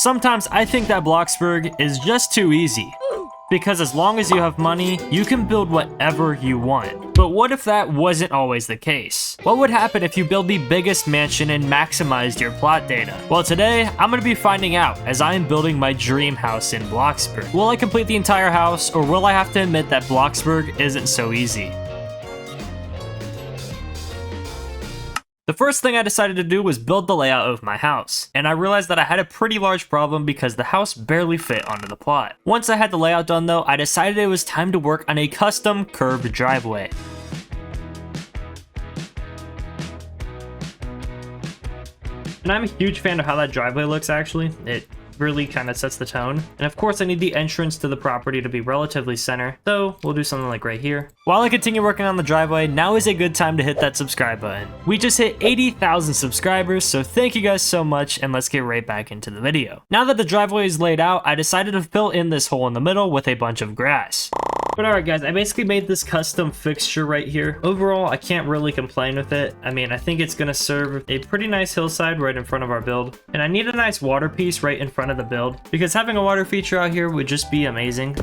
Sometimes I think that Bloxburg is just too easy. Because as long as you have money, you can build whatever you want. But what if that wasn't always the case? What would happen if you build the biggest mansion and maximized your plot data? Well, today, I'm going to be finding out as I am building my dream house in Bloxburg. Will I complete the entire house, or will I have to admit that Bloxburg isn't so easy? The first thing I decided to do was build the layout of my house, and I realized that I had a pretty large problem because the house barely fit onto the plot. Once I had the layout done though, I decided it was time to work on a custom curved driveway. And I'm a huge fan of how that driveway looks actually. It really kind of sets the tone. And of course I need the entrance to the property to be relatively center, so we'll do something like right here. While I continue working on the driveway, now is a good time to hit that subscribe button. We just hit 80,000 subscribers, so thank you guys so much, and let's get right back into the video. Now that the driveway is laid out, I decided to fill in this hole in the middle with a bunch of grass. But alright guys, I basically made this custom fixture right here. Overall, I can't really complain with it. I mean, I think it's gonna serve a pretty nice hillside right in front of our build. And I need a nice water piece right in front of the build, because having a water feature out here would just be amazing.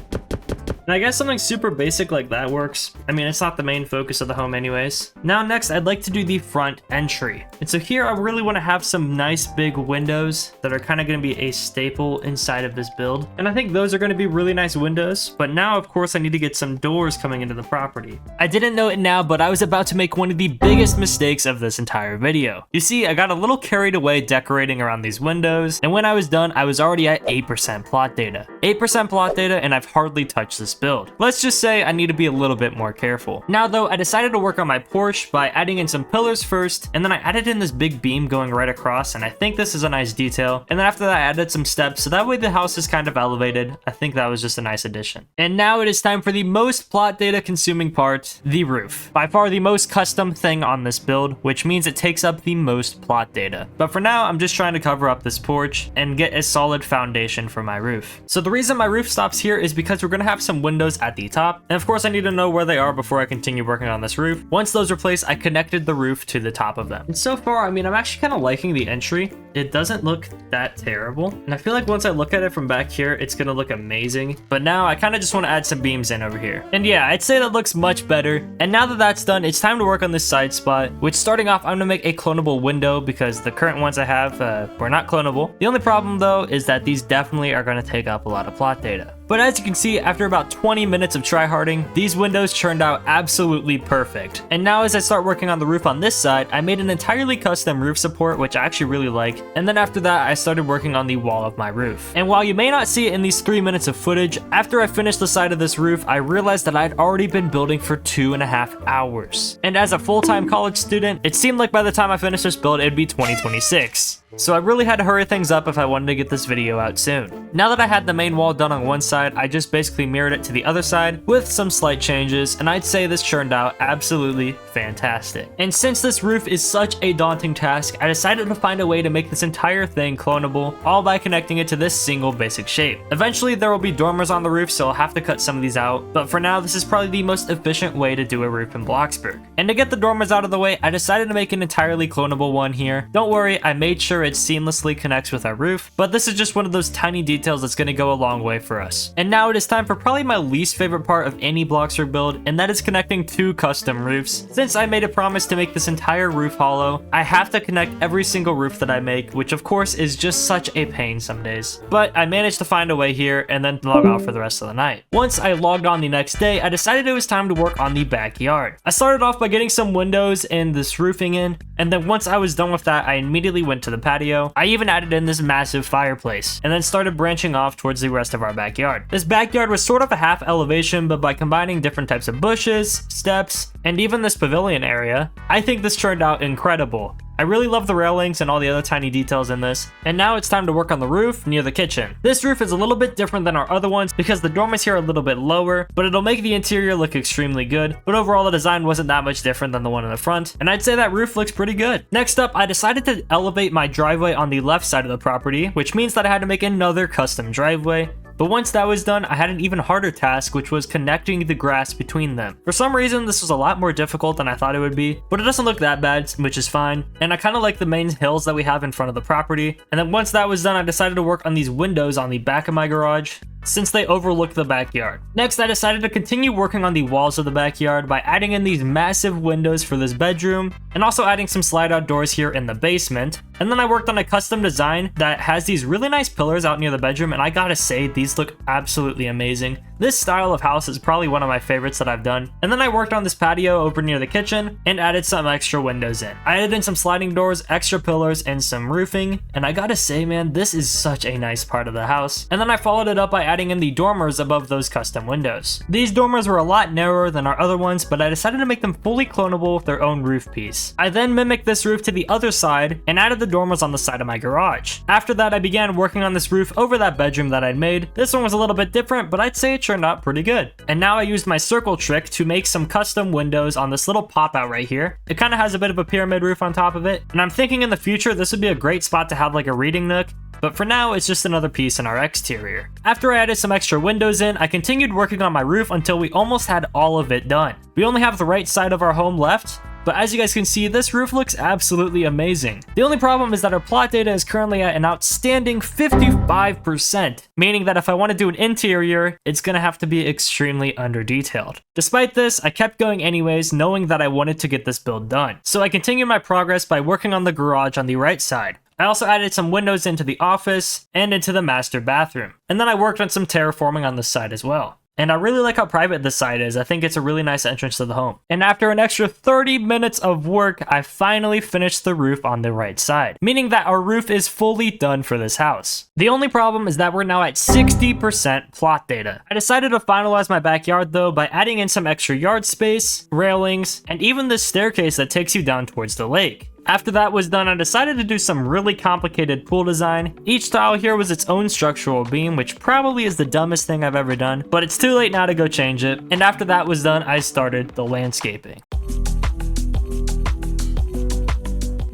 And I guess something super basic like that works. I mean, it's not the main focus of the home anyways. Now next, I'd like to do the front entry. And so here, I really want to have some nice big windows that are kind of going to be a staple inside of this build. And I think those are going to be really nice windows. But now, of course, I need to get some doors coming into the property. I didn't know it now, but I was about to make one of the biggest mistakes of this entire video. You see, I got a little carried away decorating around these windows. And when I was done, I was already at 8% plot data. 8% plot data, and I've hardly touched this build. Let's just say I need to be a little bit more careful. Now though, I decided to work on my porch by adding in some pillars first, and then I added in this big beam going right across, and I think this is a nice detail. And then after that, I added some steps, so that way the house is kind of elevated. I think that was just a nice addition. And now it is time for the most plot data consuming part, the roof. By far the most custom thing on this build, which means it takes up the most plot data. But for now, I'm just trying to cover up this porch and get a solid foundation for my roof. So the reason my roof stops here is because we're gonna have some windows at the top, and of course I need to know where they are before I continue working on this roof. Once those are placed, I connected the roof to the top of them. And so far, I mean, I'm actually kind of liking the entry. It doesn't look that terrible, and I feel like once I look at it from back here, it's gonna look amazing. But now I kind of just want to add some beams in over here. And yeah, I'd say that looks much better. And now that that's done, it's time to work on this side spot, which starting off, I'm gonna make a clonable window because the current ones I have were not clonable. The only problem though is that these definitely are gonna take up a lot of plot data. But as you can see, after about 20 minutes of tryharding, these windows turned out absolutely perfect. And now as I start working on the roof on this side, I made an entirely custom roof support, which I actually really like. And then after that, I started working on the wall of my roof. And while you may not see it in these 3 minutes of footage, after I finished the side of this roof, I realized that I'd already been building for 2.5 hours. And as a full-time college student, it seemed like by the time I finished this build, it'd be 2026. So I really had to hurry things up if I wanted to get this video out soon. Now that I had the main wall done on one side, I just basically mirrored it to the other side with some slight changes, and I'd say this turned out absolutely fantastic. And since this roof is such a daunting task, I decided to find a way to make this entire thing clonable, all by connecting it to this single basic shape. Eventually there will be dormers on the roof, so I'll have to cut some of these out, but for now this is probably the most efficient way to do a roof in Bloxburg. And to get the dormers out of the way, I decided to make an entirely clonable one here. Don't worry, I made sure it seamlessly connects with our roof, but this is just one of those tiny details that's going to go a long way for us. And now it is time for probably my least favorite part of any Bloxburg build, and that is connecting two custom roofs. Since I made a promise to make this entire roof hollow, I have to connect every single roof that I make, which of course is just such a pain some days. But I managed to find a way here and then log off for the rest of the night. Once I logged on the next day, I decided it was time to work on the backyard. I started off by getting some windows and this roofing in, and then once I was done with that, I immediately went to the patio. I even added in this massive fireplace, and then started branching off towards the rest of our backyard. This backyard was sort of a half elevation, but by combining different types of bushes, steps, and even this pavilion area, I think this turned out incredible. I really love the railings and all the other tiny details in this. And now it's time to work on the roof near the kitchen. This roof is a little bit different than our other ones because the dormers here are a little bit lower, but it'll make the interior look extremely good. But overall, the design wasn't that much different than the one in the front, and I'd say that roof looks pretty good. Next up, I decided to elevate my driveway on the left side of the property, which means that I had to make another custom driveway. But once that was done, I had an even harder task, which was connecting the grass between them. For some reason, this was a lot more difficult than I thought it would be, but it doesn't look that bad, which is fine. And I kind of like the main hills that we have in front of the property. And then once that was done, I decided to work on these windows on the back of my garage, since they overlook the backyard. Next, I decided to continue working on the walls of the backyard by adding in these massive windows for this bedroom, and also adding some slide-out doors here in the basement. And then I worked on a custom design that has these really nice pillars out near the bedroom, and I gotta say, these look absolutely amazing. This style of house is probably one of my favorites that I've done. And then I worked on this patio over near the kitchen and added some extra windows in. I added in some sliding doors, extra pillars, and some roofing, and I gotta say, man, this is such a nice part of the house. And then I followed it up by adding in the dormers above those custom windows. These dormers were a lot narrower than our other ones, but I decided to make them fully clonable with their own roof piece. I then mimicked this roof to the other side and added the dormers on the side of my garage. After that, I began working on this roof over that bedroom that I'd made. This one was a little bit different, but I'd say it turned out pretty good. And now I used my circle trick to make some custom windows on this little pop out right here. It kind of has a bit of a pyramid roof on top of it, and I'm thinking in the future this would be a great spot to have like a reading nook, but for now it's just another piece in our exterior. After I added some extra windows in, I continued working on my roof until we almost had all of it done. We only have the right side of our home left, but as you guys can see, this roof looks absolutely amazing. The only problem is that our plot data is currently at an outstanding 55%, meaning that if I want to do an interior, it's gonna have to be extremely under detailed. Despite this, I kept going anyways, knowing that I wanted to get this build done. So I continued my progress by working on the garage on the right side. I also added some windows into the office and into the master bathroom. And then I worked on some terraforming on this side as well. And I really like how private this side is. I think it's a really nice entrance to the home. And after an extra 30 minutes of work, I finally finished the roof on the right side, meaning that our roof is fully done for this house. The only problem is that we're now at 60% plot data. I decided to finalize my backyard though by adding in some extra yard space, railings, and even this staircase that takes you down towards the lake. After that was done, I decided to do some really complicated pool design. Each tile here was its own structural beam, which probably is the dumbest thing I've ever done, but it's too late now to go change it. And after that was done, I started the landscaping.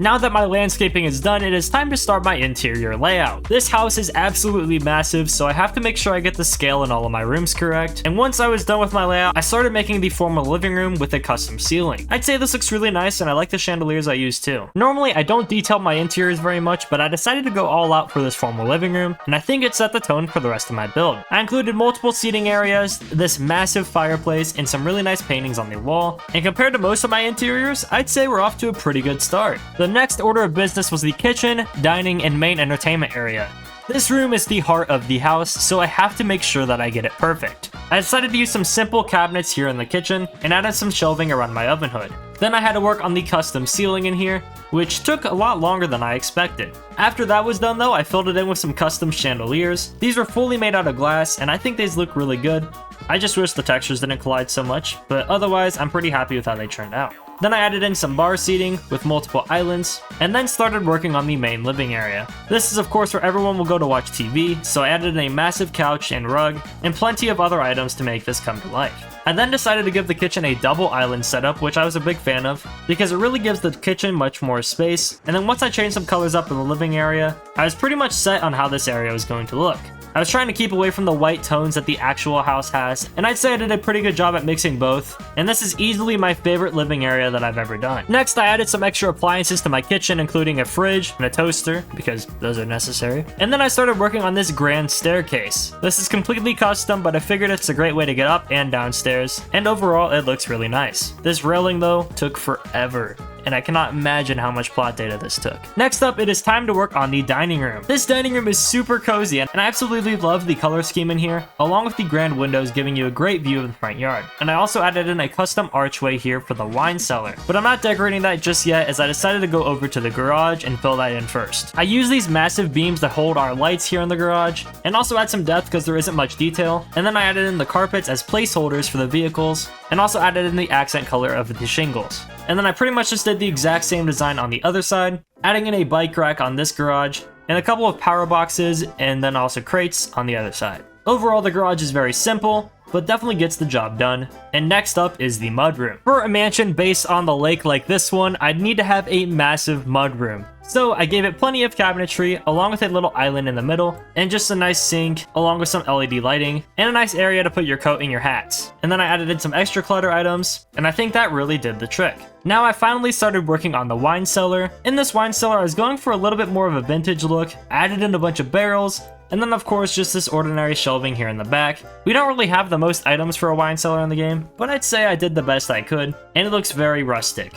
Now that my landscaping is done, it is time to start my interior layout. This house is absolutely massive, so I have to make sure I get the scale in all of my rooms correct. And once I was done with my layout, I started making the formal living room with a custom ceiling. I'd say this looks really nice, and I like the chandeliers I use too. Normally, I don't detail my interiors very much, but I decided to go all out for this formal living room, and I think it set the tone for the rest of my build. I included multiple seating areas, this massive fireplace, and some really nice paintings on the wall. And compared to most of my interiors, I'd say we're off to a pretty good start. The next order of business was the kitchen, dining, and main entertainment area. This room is the heart of the house, so I have to make sure that I get it perfect. I decided to use some simple cabinets here in the kitchen and added some shelving around my oven hood. Then I had to work on the custom ceiling in here, which took a lot longer than I expected. After that was done though, I filled it in with some custom chandeliers. These were fully made out of glass, and I think these look really good. I just wish the textures didn't collide so much, but otherwise I'm pretty happy with how they turned out. Then I added in some bar seating with multiple islands, and then started working on the main living area. This is of course where everyone will go to watch TV, so I added in a massive couch and rug, and plenty of other items to make this come to life. I then decided to give the kitchen a double island setup, which I was a big fan of, because it really gives the kitchen much more space, and then once I changed some colors up in the living area, I was pretty much set on how this area was going to look. I was trying to keep away from the white tones that the actual house has, and I'd say I did a pretty good job at mixing both, and this is easily my favorite living area that I've ever done. Next, I added some extra appliances to my kitchen, including a fridge and a toaster, because those are necessary. And then I started working on this grand staircase. This is completely custom, but I figured it's a great way to get up and downstairs, and overall it looks really nice. This railing though took forever, and I cannot imagine how much plot data this took. Next up, it is time to work on the dining room. This dining room is super cozy, and I absolutely love the color scheme in here, along with the grand windows giving you a great view of the front yard. And I also added in a custom archway here for the wine cellar, but I'm not decorating that just yet, as I decided to go over to the garage and fill that in first. I use these massive beams that hold our lights here in the garage, and also add some depth because there isn't much detail, and then I added in the carpets as placeholders for the vehicles, and also added in the accent color of the shingles. And then I pretty much just did the exact same design on the other side, adding in a bike rack on this garage, and a couple of power boxes, and then also crates on the other side. Overall, the garage is very simple, but definitely gets the job done. And next up is the mudroom. For a mansion based on the lake like this one, I'd need to have a massive mudroom. So I gave it plenty of cabinetry, along with a little island in the middle, and just a nice sink, along with some LED lighting, and a nice area to put your coat and your hats. And then I added in some extra clutter items, and I think that really did the trick. Now I finally started working on the wine cellar. In this wine cellar, I was going for a little bit more of a vintage look, added in a bunch of barrels, and then of course just this ordinary shelving here in the back. We don't really have the most items for a wine cellar in the game, but I'd say I did the best I could, and it looks very rustic.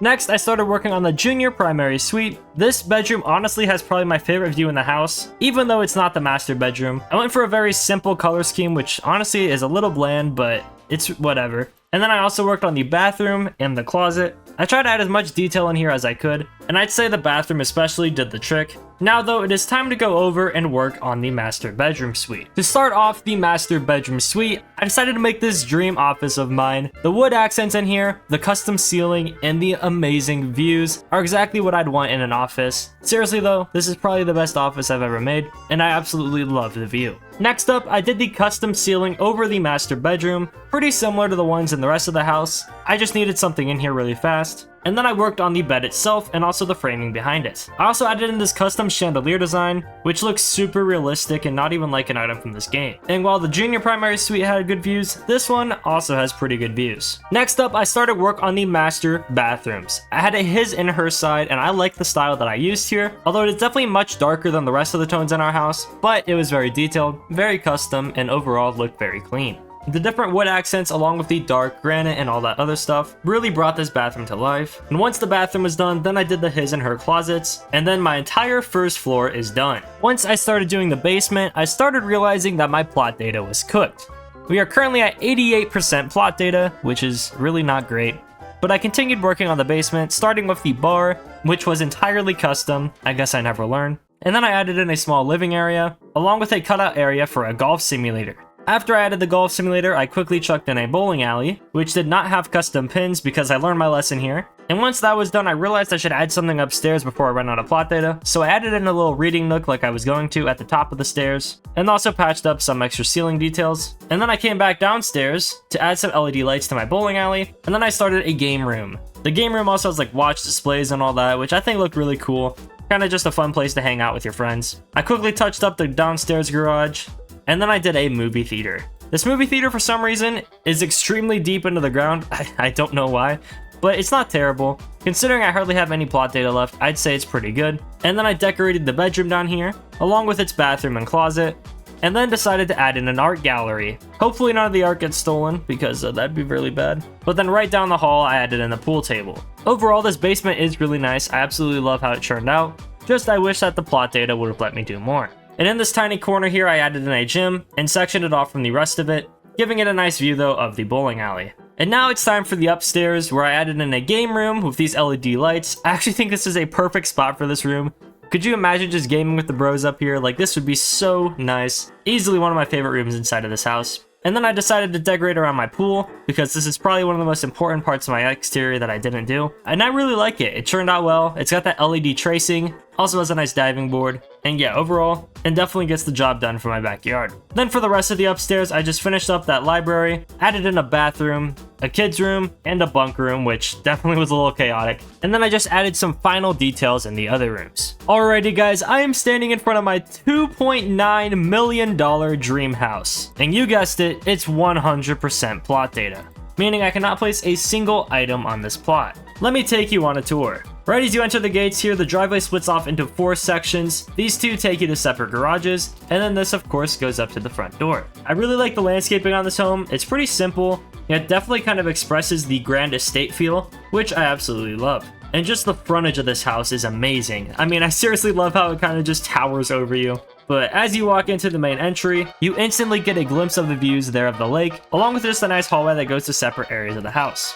Next, I started working on the junior primary suite. This bedroom honestly has probably my favorite view in the house, even though it's not the master bedroom. I went for a very simple color scheme, which honestly is a little bland, but it's whatever. And then I also worked on the bathroom and the closet. I tried to add as much detail in here as I could, and I'd say the bathroom especially did the trick. Now though, it is time to go over and work on the master bedroom suite. To start off the master bedroom suite, I decided to make this dream office of mine. The wood accents in here, the custom ceiling, and the amazing views are exactly what I'd want in an office. Seriously though, this is probably the best office I've ever made, and I absolutely love the view. Next up, I did the custom ceiling over the master bedroom, pretty similar to the ones in the rest of the house. I just needed something in here really fast. And then I worked on the bed itself and also the framing behind it. I also added in this custom chandelier design, which looks super realistic and not even like an item from this game. And while the junior primary suite had good views, this one also has pretty good views. Next up, I started work on the master bathrooms. I had a his and her side, and I like the style that I used here, although it is definitely much darker than the rest of the tones in our house, but it was very detailed, very custom, and overall looked very clean. The different wood accents along with the dark granite and all that other stuff really brought this bathroom to life. And once the bathroom was done, then I did the his and her closets, and then my entire first floor is done. Once I started doing the basement, I started realizing that my plot data was cooked. We are currently at 88% plot data, which is really not great. But I continued working on the basement, starting with the bar, which was entirely custom. I guess I never learned. And then I added in a small living area, along with a cutout area for a golf simulator. After I added the golf simulator, I quickly chucked in a bowling alley, which did not have custom pins because I learned my lesson here. And once that was done, I realized I should add something upstairs before I ran out of plot data, so I added in a little reading nook like I was going to at the top of the stairs, and also patched up some extra ceiling details. And then I came back downstairs to add some LED lights to my bowling alley, and then I started a game room. The game room also has like watch displays and all that, which I think looked really cool. Kinda just a fun place to hang out with your friends. I quickly touched up the downstairs garage, and then I did a movie theater. This movie theater, for some reason, is extremely deep into the ground. I don't know why, but it's not terrible. Considering I hardly have any plot data left, I'd say it's pretty good. And then I decorated the bedroom down here, along with its bathroom and closet, and then decided to add in an art gallery. Hopefully none of the art gets stolen, because that'd be really bad. But then right down the hall, I added in a pool table. Overall, this basement is really nice. I absolutely love how it turned out. Just I wish that the plot data would have let me do more. And in this tiny corner here, I added in a gym and sectioned it off from the rest of it, giving it a nice view though of the bowling alley. And now it's time for the upstairs, where I added in a game room with these LED lights. I actually think this is a perfect spot for this room. Could you imagine just gaming with the bros up here? Like, this would be so nice. Easily one of my favorite rooms inside of this house. And then I decided to decorate around my pool, because this is probably one of the most important parts of my exterior that I didn't do. And I really like it. It turned out well. It's got that LED tracing, also has a nice diving board. And yeah, overall, it definitely gets the job done for my backyard. Then for the rest of the upstairs, I just finished up that library, added in a bathroom, a kid's room, and a bunk room, which definitely was a little chaotic. And then I just added some final details in the other rooms. Alrighty guys, I am standing in front of my $2.9 million dream house. And you guessed it, it's 100% plot data, meaning I cannot place a single item on this plot. Let me take you on a tour. Right as you enter the gates here, the driveway splits off into 4 sections. These 2 take you to separate garages, and then this of course goes up to the front door. I really like the landscaping on this home. It's pretty simple, yet definitely kind of expresses the grand estate feel, which I absolutely love. And just the frontage of this house is amazing. I mean, I seriously love how it kind of just towers over you. But as you walk into the main entry, you instantly get a glimpse of the views there of the lake, along with just a nice hallway that goes to separate areas of the house.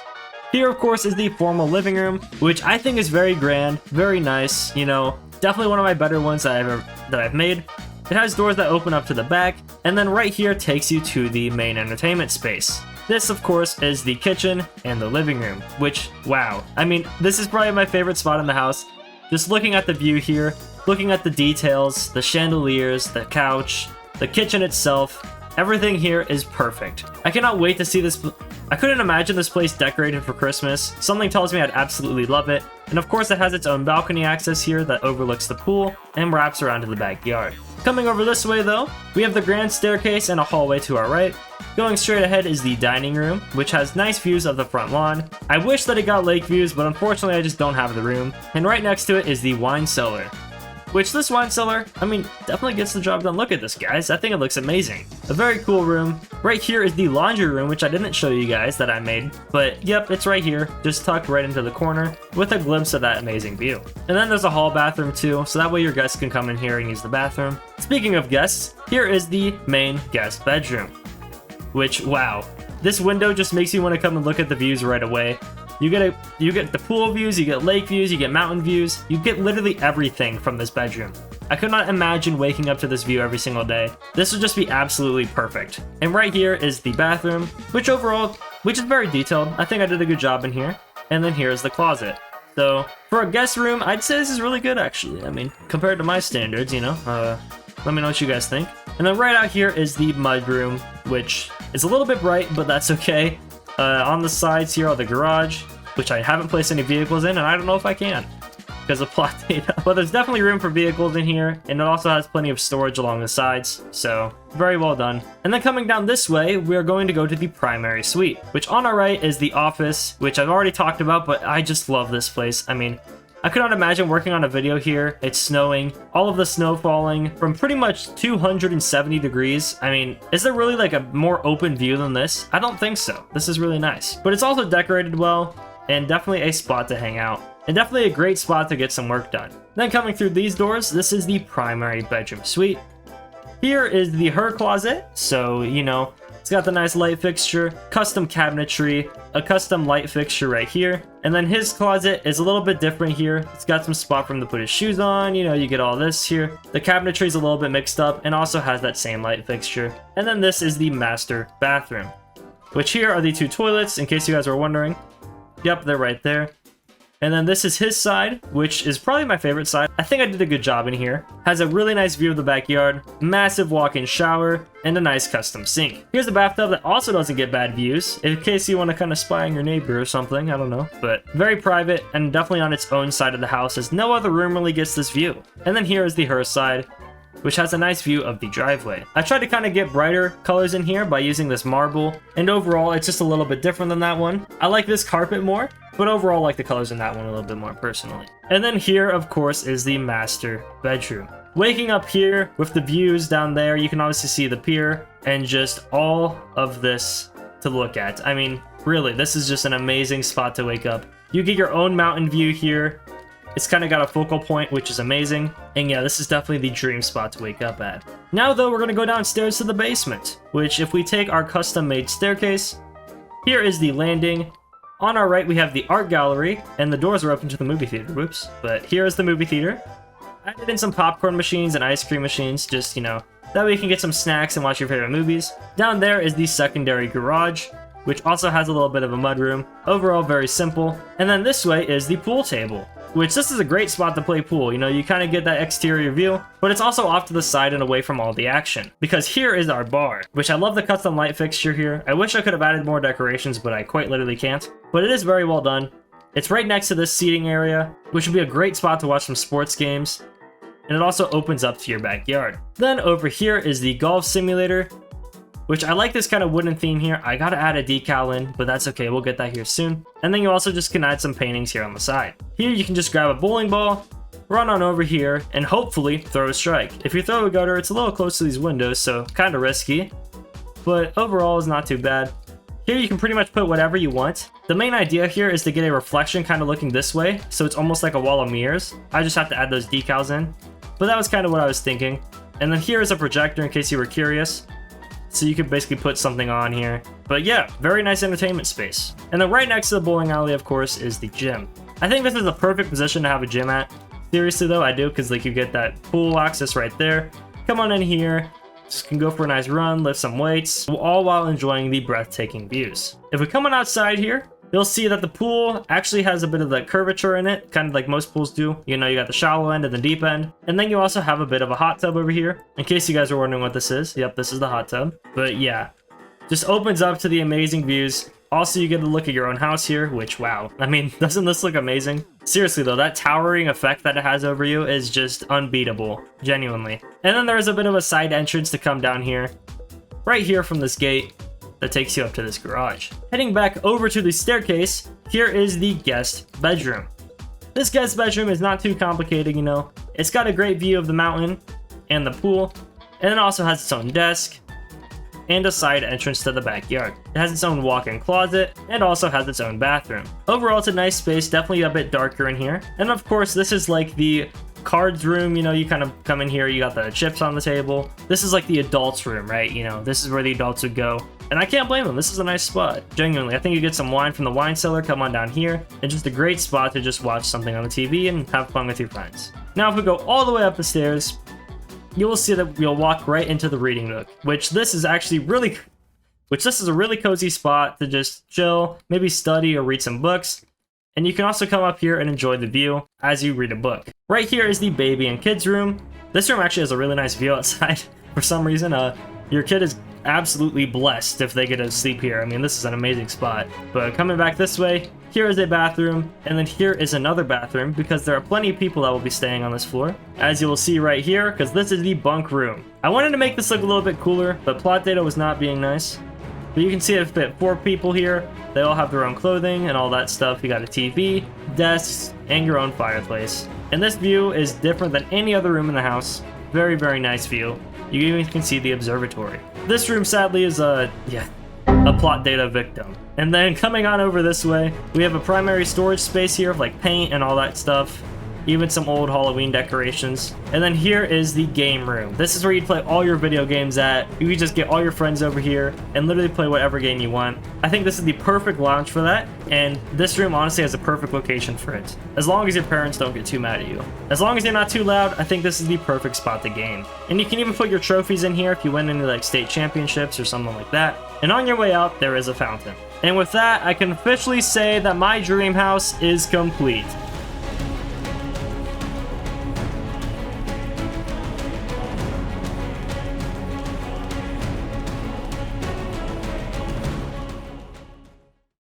Here, of course, is the formal living room, which I think is very grand, very nice, you know, definitely one of my better ones that I've made. It has doors that open up to the back, and then right here takes you to the main entertainment space. This, of course, is the kitchen and the living room, which, wow. I mean, this is probably my favorite spot in the house. Just looking at the view here, looking at the details, the chandeliers, the couch, the kitchen itself, everything here is perfect. I cannot wait to see this I couldn't imagine this place decorated for Christmas. Something tells me I'd absolutely love it. And of course it has its own balcony access here that overlooks the pool and wraps around to the backyard. Coming over this way though, we have the grand staircase and a hallway to our right. Going straight ahead is the dining room, which has nice views of the front lawn. I wish that it got lake views, but unfortunately I just don't have the room. And right next to it is the wine cellar. Which this wine cellar, I mean, definitely gets the job done. Look at this, guys. I think it looks amazing. A very cool room. Right here is the laundry room, which I didn't show you guys that I made. But yep, it's right here, just tucked right into the corner with a glimpse of that amazing view. And then there's a hall bathroom too, so that way your guests can come in here and use the bathroom. Speaking of guests, here is the main guest bedroom. Which, wow. This window just makes you want to come and look at the views right away. You get the pool views, you get lake views, you get mountain views, you get literally everything from this bedroom. I could not imagine waking up to this view every single day. This would just be absolutely perfect. And right here is the bathroom, which is very detailed. I think I did a good job in here. And then here's the closet. So for a guest room, I'd say this is really good actually. I mean, compared to my standards, you know, let me know what you guys think. And then right out here is the mudroom, which is a little bit bright, but that's okay. On the sides here are the garage, which I haven't placed any vehicles in, and I don't know if I can because of plot data. But there's definitely room for vehicles in here, and it also has plenty of storage along the sides, so very well done. And then coming down this way, we're going to go to the primary suite, which on our right is the office, which I've already talked about, but I just love this place. I mean, I could not imagine working on a video here. It's snowing, all of the snow falling from pretty much 270 degrees. I mean, is there really like a more open view than this? I don't think so. This is really nice. But it's also decorated well and definitely a spot to hang out and definitely a great spot to get some work done. Then coming through these doors, this is the primary bedroom suite. Here is the her closet. So, you know, it's got the nice light fixture, custom cabinetry, a custom light fixture right here. And then his closet is a little bit different here. It's got some spot for him to put his shoes on, you know, you get all this here. The cabinetry is a little bit mixed up and also has that same light fixture. And then this is the master bathroom, which here are the two toilets, in case you guys were wondering. Yep, they're right there. And then this is his side, which is probably my favorite side. I think I did a good job in here. Has a really nice view of the backyard, massive walk-in shower, and a nice custom sink. Here's a bathtub that also doesn't get bad views, in case you want to kind of spy on your neighbor or something, I don't know. But very private and definitely on its own side of the house, as no other room really gets this view. And then here is the her side, which has a nice view of the driveway. I tried to kind of get brighter colors in here by using this marble, and overall it's just a little bit different than that one. I like this carpet more, but overall I like the colors in that one a little bit more personally. And then here, of course, is the master bedroom. Waking up here with the views down there, you can obviously see the pier and just all of this to look at. I mean, really, this is just an amazing spot to wake up. You get your own mountain view here. It's kind of got a focal point, which is amazing. And yeah, this is definitely the dream spot to wake up at. Now though, we're going to go downstairs to the basement, which if we take our custom-made staircase, here is the landing. On our right, we have the art gallery, and the doors are open to the movie theater, whoops. But here is the movie theater. I added in some popcorn machines and ice cream machines, just, you know, that way you can get some snacks and watch your favorite movies. Down there is the secondary garage, which also has a little bit of a mudroom. Overall, very simple. And then this way is the pool table, which this is a great spot to play pool. You know, you kind of get that exterior view, but it's also off to the side and away from all the action. Because here is our bar, which I love the custom light fixture here. I wish I could have added more decorations, but I quite literally can't. But it is very well done. It's right next to this seating area, which would be a great spot to watch some sports games. And it also opens up to your backyard. Then over here is the golf simulator, which I like this kind of wooden theme here. I gotta add a decal in, but that's okay, we'll get that here soon. And then you also just can add some paintings here on the side. Here you can just grab a bowling ball, run on over here, and hopefully throw a strike. If you throw a gutter, it's a little close to these windows, so kind of risky, but overall is not too bad. Here you can pretty much put whatever you want. The main idea here is to get a reflection kind of looking this way, so it's almost like a wall of mirrors. I just have to add those decals in, but that was kind of what I was thinking. And then here is a projector in case you were curious. So you could basically put something on here. But yeah, very nice entertainment space. And then right next to the bowling alley, of course, is the gym. I think this is the perfect position to have a gym at. Seriously though, I do, because like you get that pool access right there. Come on in here, just can go for a nice run, lift some weights, all while enjoying the breathtaking views. If we come on outside here, you'll see that the pool actually has a bit of that curvature in it, kind of like most pools do. You know, you got the shallow end and the deep end. And then you also have a bit of a hot tub over here. In case you guys are wondering what this is. Yep, this is the hot tub. But yeah, just opens up to the amazing views. Also, you get to look at your own house here, which, wow. I mean, doesn't this look amazing? Seriously though, that towering effect that it has over you is just unbeatable, genuinely. And then there's a bit of a side entrance to come down here, right here from this gate that takes you up to this garage. Heading back over to the staircase, here is the guest bedroom. This guest bedroom is not too complicated, you know. It's got a great view of the mountain and the pool, and it also has its own desk and a side entrance to the backyard. It has its own walk-in closet and also has its own bathroom. Overall, it's a nice space, definitely a bit darker in here. And of course, this is like the cards room, you know, you kind of come in here, you got the chips on the table. This is like the adults room, right? You know, this is where the adults would go. And I can't blame them, this is a nice spot. Genuinely, I think you get some wine from the wine cellar, come on down here, and just a great spot to just watch something on the TV and have fun with your friends. Now, if we go all the way up the stairs, you will see that you'll walk right into the reading nook, which this is a really cozy spot to just chill, maybe study or read some books. And you can also come up here and enjoy the view as you read a book. Right here is the baby and kids room. This room actually has a really nice view outside. For some reason, your kid is absolutely blessed if they get to sleep here. I mean, this is an amazing spot. But coming back this way, here is a bathroom, and then here is another bathroom because there are plenty of people that will be staying on this floor, as you will see right here, because this is the bunk room. I wanted to make this look a little bit cooler, but plot data was not being nice. But you can see it fit 4 people here. They all have their own clothing and all that stuff. You got a TV, desks, and your own fireplace. And this view is different than any other room in the house. Very, very nice view. You even can see the observatory. This room sadly is a plot data victim. And then coming on over this way, we have a primary storage space here of like paint and all that stuff. Even some old Halloween decorations. And then here is the game room. This is where you play all your video games at. You can just get all your friends over here and literally play whatever game you want. I think this is the perfect lounge for that, and this room honestly has a perfect location for it. As long as your parents don't get too mad at you. As long as you're not too loud, I think this is the perfect spot to game. And you can even put your trophies in here if you win any like state championships or something like that. And on your way out, there is a fountain. And with that, I can officially say that my dream house is complete.